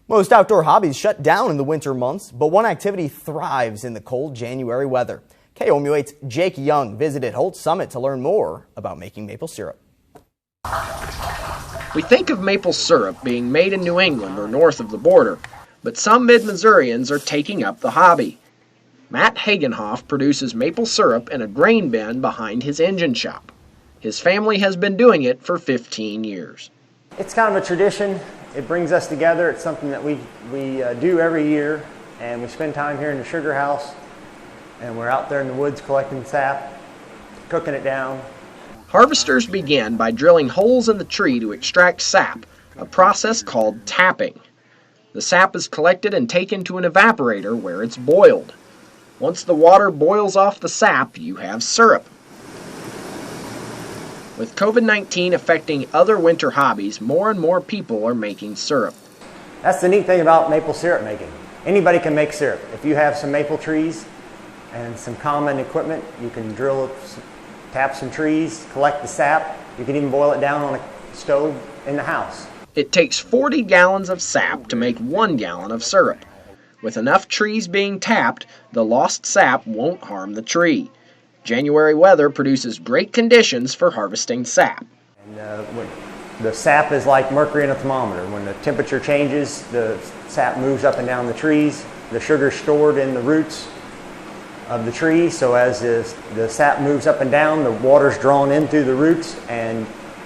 Most outdoor hobbies shut down in the winter months, but one activity thrives in the cold January weather. KOMU8's Jake Young visited Holt Summit to learn more about making maple syrup. We think of maple syrup being made in New England or north of the border, but some mid-Missourians are taking up the hobby. Matt Hagenhoff produces maple syrup in a grain bin behind his engine shop. His family has been doing it for 15 years. It's kind of a tradition. It brings us together. It's something that we do every year, and we spend time here in the sugar house, and we're out there in the woods collecting sap, cooking it down. Harvesters begin by drilling holes in the tree to extract sap, a process called tapping. The sap is collected and taken to an evaporator where it's boiled. Once the water boils off the sap, you have syrup. With COVID-19 affecting other winter hobbies, more and more people are making syrup. That's the neat thing about maple syrup making. Anybody can make syrup. If you have some maple trees and some common equipment, you can tap some trees, collect the sap. You can even boil it down on a stove in the house. It takes 40 gallons of sap to make 1 gallon of syrup. With enough trees being tapped, the lost sap won't harm the tree. January weather produces great conditions for harvesting sap. And the sap is like mercury in a thermometer. When the temperature changes, the sap moves up and down the trees. The sugar is stored in the roots of the tree, so as the sap moves up and down, the water's drawn in through the roots and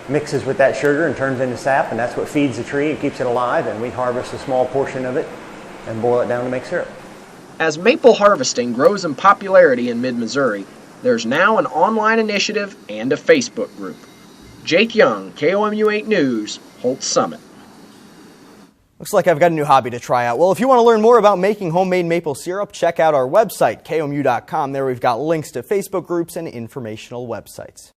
mixes with that sugar and turns into sap, and that's what feeds the tree and keeps it alive, and we harvest a small portion of it and boil it down to make syrup. As maple harvesting grows in popularity in mid-Missouri, there's now an online initiative and a Facebook group. Jake Young, KOMU8 News, Holt Summit. Looks like I've got a new hobby to try out. Well, if you want to learn more about making homemade maple syrup, check out our website, KOMU.com. There we've got links to Facebook groups and informational websites.